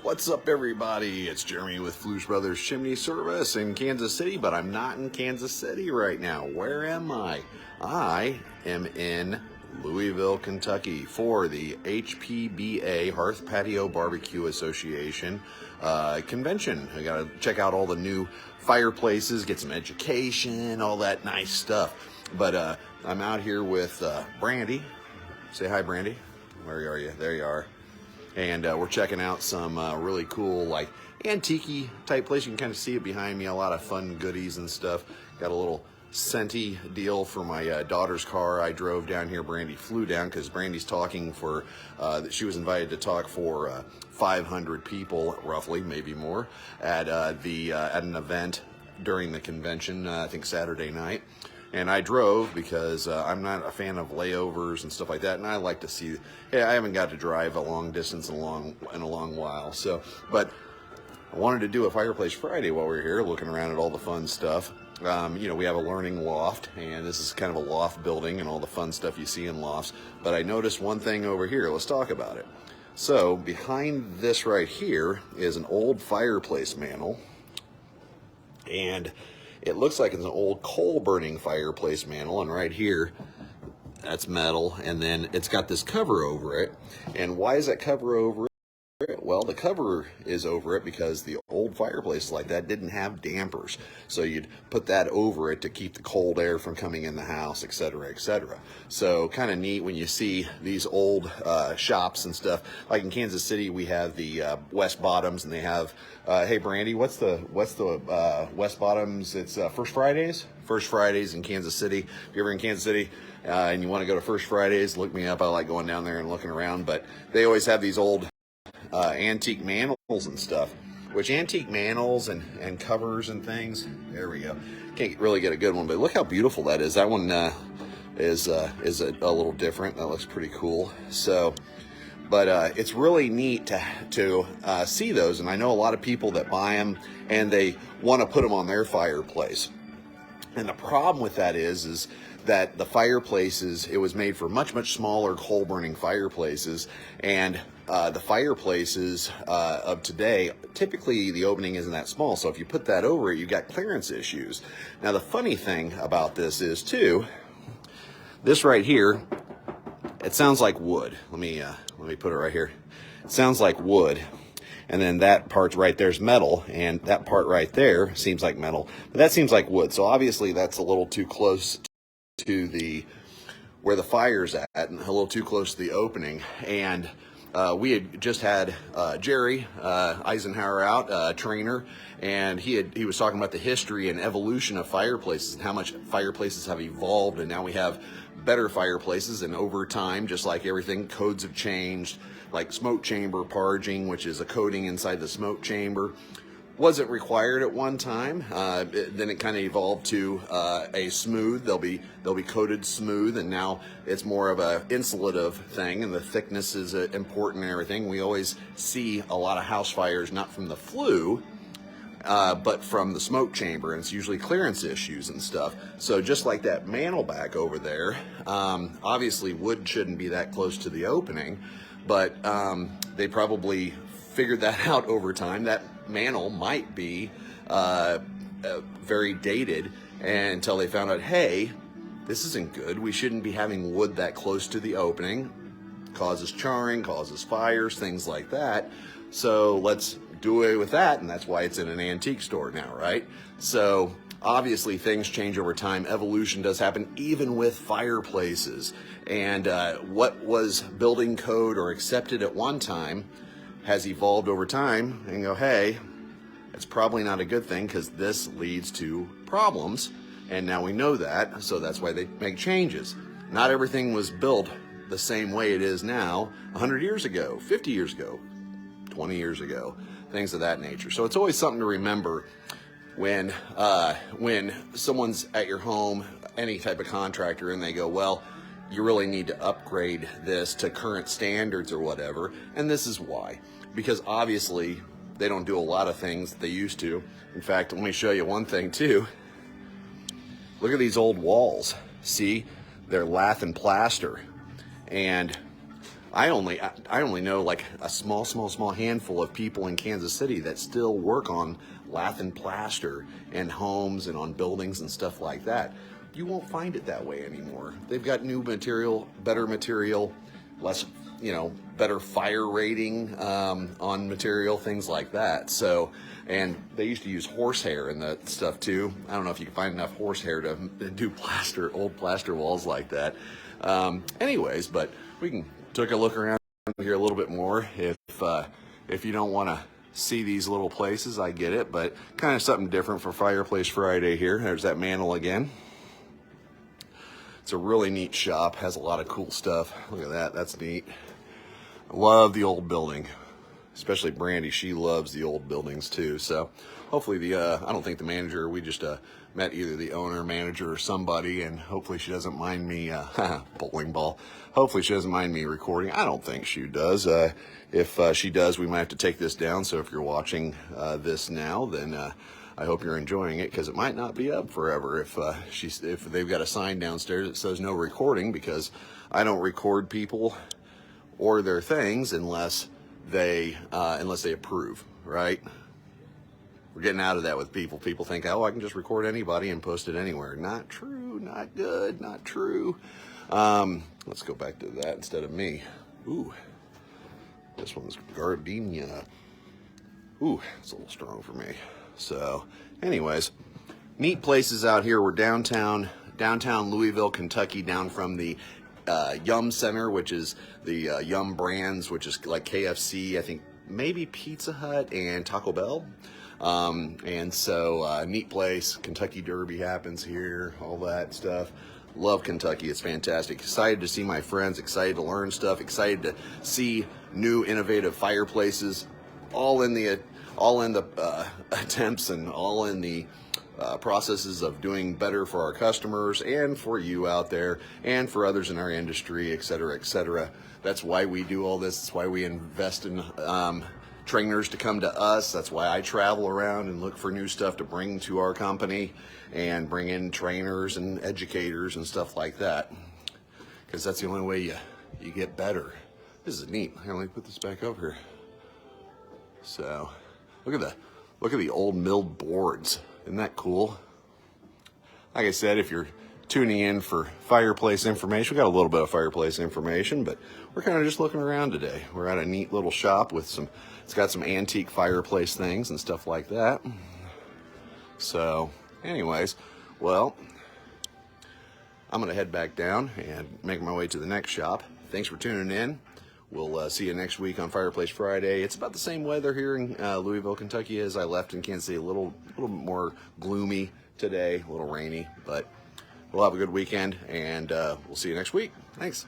What's up, everybody? It's Jeremy with Flush Brothers Chimney Service in Kansas City, but I'm not in Kansas City right now. Where am I? I am in Louisville, Kentucky for the HPBA, Hearth Patio Barbecue Association convention. I gotta check out all the new fireplaces, get some education, all that nice stuff. But I'm out here with Brandy. Say hi, Brandy. Where are you? There you are. And we're checking out some really cool, like, antique-y type place. You can kind of see it behind me, a lot of fun goodies and stuff. Got a little Senti deal for my daughter's car. I drove down here. Brandy flew down because Brandy's talking for, she was invited to talk for 500 people, roughly, maybe more, at an event during the convention, I think Saturday night. And I drove because I'm not a fan of layovers and stuff like that, and I like to see. I haven't got to drive a long distance in a long while. So, but I wanted to do a Fireplace Friday while we were here, looking around at all the fun stuff. You know, we have a learning loft, and this is kind of a loft building, and all the fun stuff you see in lofts. But I noticed one thing over here. Let's talk about it. So behind this right here is an old fireplace mantle, and it looks like it's an old coal-burning fireplace mantle, and right here, that's metal, and then it's got this cover over it. And why is that cover over it? Well, the cover is over it because the old fireplaces like that didn't have dampers. So you'd put that over it to keep the cold air from coming in the house, etc., etc. So kind of neat when you see these old shops and stuff. Like in Kansas City, we have the West Bottoms, and they have, hey Brandy, what's the West Bottoms? It's First Fridays? First Fridays in Kansas City. If you're ever in Kansas City and you want to go to First Fridays, look me up. I like going down there and looking around. But they always have these old antique mantles and stuff, which antique mantles and covers and things, there we go. Can't really get a good one, but look how beautiful that is. That one is a little different. That looks pretty cool. So, but it's really neat to see those, and I know a lot of people that buy them and they want to put them on their fireplace. And the problem with that is that the fireplaces, it was made for much smaller coal burning fireplaces, and the fireplaces of today, typically the opening isn't that small, so if you put that over it, you got clearance issues. Now the funny thing about this is too, this right here, it sounds like wood. Let me put it right here. It sounds like wood. And then that part right there's metal, and that part right there seems like metal, but that seems like wood. So obviously that's a little too close to where the fire's at, and a little too close to the opening. And we had just had Jerry Eisenhower out, trainer, and he was talking about the history and evolution of fireplaces and how much fireplaces have evolved, and now we have better fireplaces. And over time, just like everything, codes have changed. Like smoke chamber parging, which is a coating inside the smoke chamber, wasn't required at one time. Then it kind of evolved to a smooth. They'll be coated smooth, and now it's more of a insulative thing, and the thickness is important and everything. We always see a lot of house fires not from the flue, but from the smoke chamber, and it's usually clearance issues and stuff. So just like that mantle back over there, obviously wood shouldn't be that close to the opening, but they probably figured that out over time. That mantle might be very dated, until they found out, hey, this isn't good. We shouldn't be having wood that close to the opening. Causes charring, causes fires, things like that. So let's do away with that, and that's why it's in an antique store now, right? So obviously things change over time. Evolution does happen even with fireplaces. And what was building code or accepted at one time has evolved over time, and go, hey, it's probably not a good thing because this leads to problems. And now we know that, so that's why they make changes. Not everything was built the same way it is now 100 years ago, 50 years ago, 20 years ago, things of that nature. So it's always something to remember when someone's at your home, any type of contractor, and they go, well, you really need to upgrade this to current standards or whatever. And this is why. Because obviously they don't do a lot of things that they used to. In fact, let me show you one thing too. Look at these old walls. See, they're lath and plaster. And I only know like a small handful of people in Kansas City that still work on lath and plaster and homes and on buildings and stuff like that. You won't find it that way anymore. They've got new material, better material, less, better fire rating on material, things like that. So, and they used to use horsehair in that stuff too. I don't know if you can find enough horsehair to do old plaster walls like that. Anyways, but we can take a look around here a little bit more. If you don't want to see these little places, I get it, but kind of something different for Fireplace Friday here. There's that mantle again. It's a really neat shop, has a lot of cool stuff. Look at that, that's neat. I love the old building, especially Brandy. She loves the old buildings too. So hopefully I don't think the manager, we just met either the owner, manager, or somebody, and hopefully she doesn't mind me, bowling ball. Hopefully she doesn't mind me recording. I don't think she does. If she does, we might have to take this down. So if you're watching this now, then I hope you're enjoying it, because it might not be up forever if they've got a sign downstairs that says no recording, because I don't record people or their things unless they approve, right? We're getting out of that with people. People think, oh, I can just record anybody and post it anywhere. Not true, not good, not true. Let's go back to that instead of me. Ooh, this one's gardenia. Ooh, it's a little strong for me. So anyways, neat places out here. We're downtown Louisville, Kentucky, down from the Yum Center, which is the Yum Brands, which is like KFC, I think maybe Pizza Hut and Taco Bell. And so neat place. Kentucky Derby happens here, all that stuff. Love Kentucky. It's fantastic. Excited to see my friends, excited to learn stuff, excited to see new innovative fireplaces, all in the attempts and all in the processes of doing better for our customers and for you out there and for others in our industry, et cetera, et cetera. That's why we do all this. That's why we invest in trainers to come to us. That's why I travel around and look for new stuff to bring to our company and bring in trainers and educators and stuff like that, because that's the only way you get better. This is neat. Let me put this back over here. So look at the old milled boards. Isn't that cool? Like I said, if you're tuning in for Fireplace information, we got a little bit of Fireplace information, but we're kind of just looking around today. We're at a neat little shop with it's got some antique fireplace things and stuff like that. So anyways, well, I'm gonna head back down and make my way to the next shop. Thanks for tuning in. We'll see you next week on Fireplace Friday. It's about the same weather here in Louisville, Kentucky as I left in Kansas City. A little bit more gloomy today, a little rainy, but we'll have a good weekend, and we'll see you next week. Thanks.